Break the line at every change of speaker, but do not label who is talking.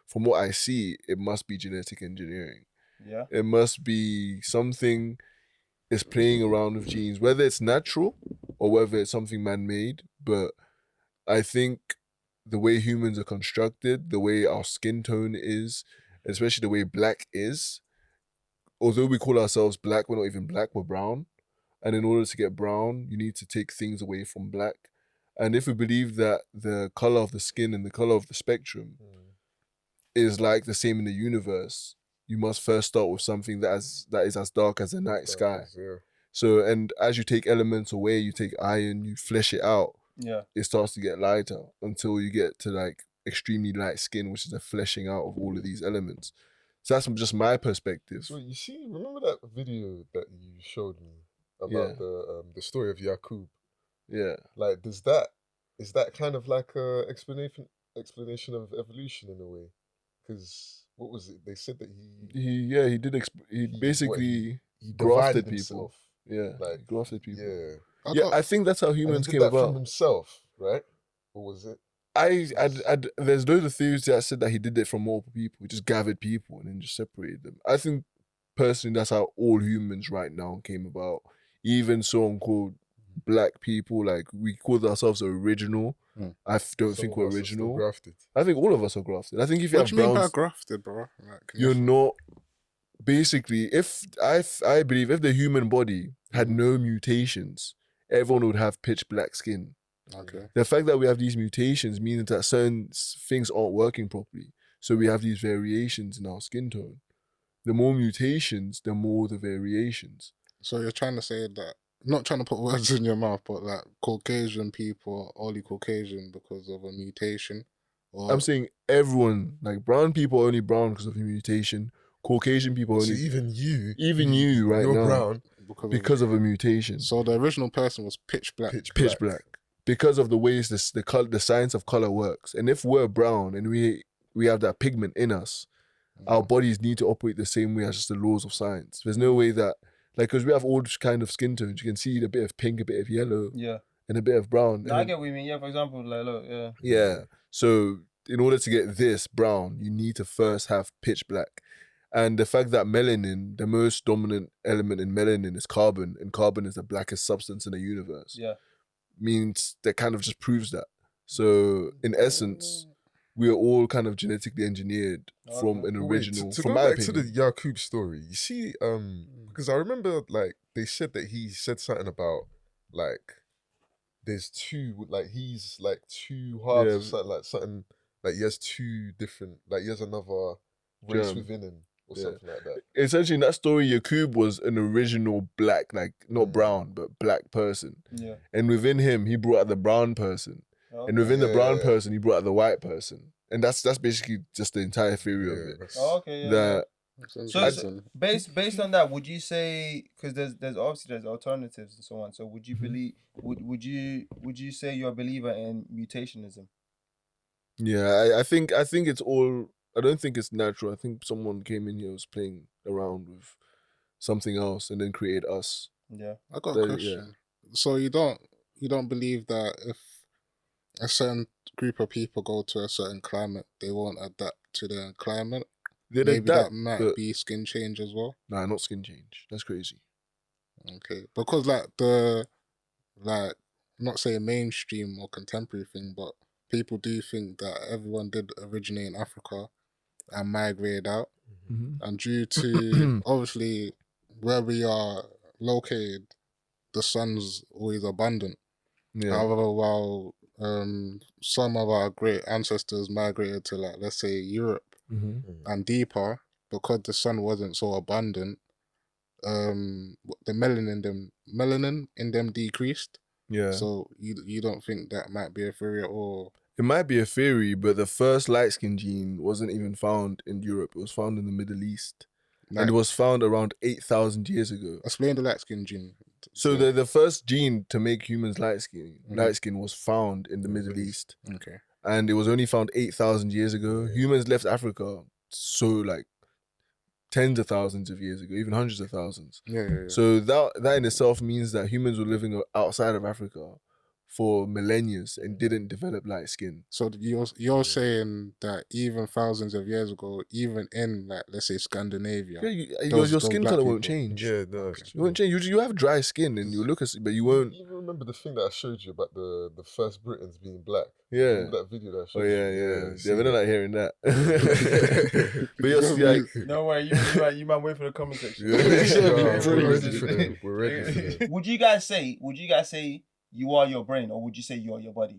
from what I see, it must be genetic engineering.
Yeah.
It must be something is playing around with genes, whether it's natural or whether it's something man-made. But I think the way humans are constructed, the way our skin tone is, especially the way black is, although we call ourselves black, we're not even black, we're brown. And in order to get brown, you need to take things away from black. And if we believe that the color of the skin and the color of the spectrum is like the same in the universe, you must first start with something that is as dark as the night sky.
Yeah.
So, and as you take elements away, you take iron, you flesh it out,
Yeah.
it starts to get lighter until you get to like extremely light skin, which is a fleshing out of all of these elements. So that's just my perspective.
So you see, remember that video that you showed me about the story of Yakub?
Yeah.
Like, is that kind of like a explanation of evolution in a way? Because what was it? They said that
he basically
he
grafted
divided
people.
himself.
Yeah,
Like,
he grafted people.
Yeah.
I think that's how
And he
humans
did
came
that
about.
from himself, right? Or was it?
There's loads of theories that said that he did it from multiple people. He just gathered people and then just separated them. I think personally that's how all humans right now came about. Even so-called black people, like we called ourselves original. I don't think we're original.
Grafted.
I think all of us are grafted. I think if you
What
have
do you mean
browns,
by grafted, bro? Like,
you're not. Basically, if I believe if the human body had no mutations, everyone would have pitch black skin.
Okay.
The fact that we have these mutations means that certain things aren't working properly. So we have these variations in our skin tone. The more mutations, the more the variations.
So you're trying to say that, not trying to put words in your mouth, but like Caucasian people are only Caucasian because of a mutation? Or...
I'm saying everyone, like brown people are only brown because of a mutation. Caucasian people only...
So even you
right
you're
now,
brown
because of a mutation.
So the original person was pitch black.
Pitch black. Because of the ways the science of color works. And if we're brown and we have that pigment in us, our bodies need to operate the same way as just the laws of science. There's no way that, like, because we have all kind of skin tones. You can see a bit of pink, a bit of yellow, and a bit of brown.
No, I get what you mean. Yeah, for example, like, look,
yeah. So in order to get this brown, you need to first have pitch black. And the fact that melanin, the most dominant element in melanin is carbon, and carbon is the blackest substance in the universe.
Yeah.
Means that kind of just proves that. So in essence, we are all kind of genetically engineered from an original.
To
from
go
my
back
opinion.
to the Yakub story, you see, because I remember like they said that he said something about like there's two, like he's like two halves of something, like something like he has two different, like he has another race within him. Or something like that.
Essentially, in that story, Yakub was an original black, like not brown, but black person.
Yeah.
And within him, he brought out the brown person.
Okay.
And within the brown person, he brought out the white person. And that's basically just the entire theory of it.
Okay.
That
so based on that, would you say, because there's obviously alternatives and so on. So would you believe would you say you're a believer in mutationism?
Yeah, I think it's all. I don't think it's natural. I think someone came in here was playing around with something else and then created us.
Yeah, I got a question. Yeah. So you don't believe that if a certain group of people go to a certain climate, they won't adapt to the climate? Maybe that might be skin change as well.
Nah, not skin change. That's crazy.
Okay, because I'm not saying mainstream or contemporary thing, but people do think that everyone did originate in Africa and migrated out. And due to obviously where we are located, the sun's always abundant. However, while some of our great ancestors migrated to, like, let's say Europe and deeper, because the sun wasn't so abundant, the melanin in them decreased. Yeah. So you don't think that might be a theory at all?
It might be a theory, but the first light skin gene wasn't even found in Europe. It was found in the Middle East. And it was found around 8,000 years ago.
Explain the light skin gene.
So the first gene to make humans light skin was found in the Middle East.
Okay.
And it was only found 8,000 years ago. Humans left Africa so like tens of thousands of years ago, even hundreds of thousands.
Yeah.
So that in itself means that humans were living outside of Africa for millennia and didn't develop light skin.
So you're saying that even thousands of years ago, even in like let's say Scandinavia,
Yeah,
those
your skin
black
color won't
people-
change.
Yeah, no, it's
It
true.
won't change. You have dry skin and you look at, but you won't.
You even remember the thing that I showed you about the first Britons being black?
Yeah.
Remember that video that I showed
Oh
you?
yeah.
you
Yeah,
see
we're not
that?
like hearing that. But you're like,
Don't worry, you might wait for the comment section.
Yeah.
We're ready for them. We're ready for them.
Would you guys say you are your brain, or would you say you are your body?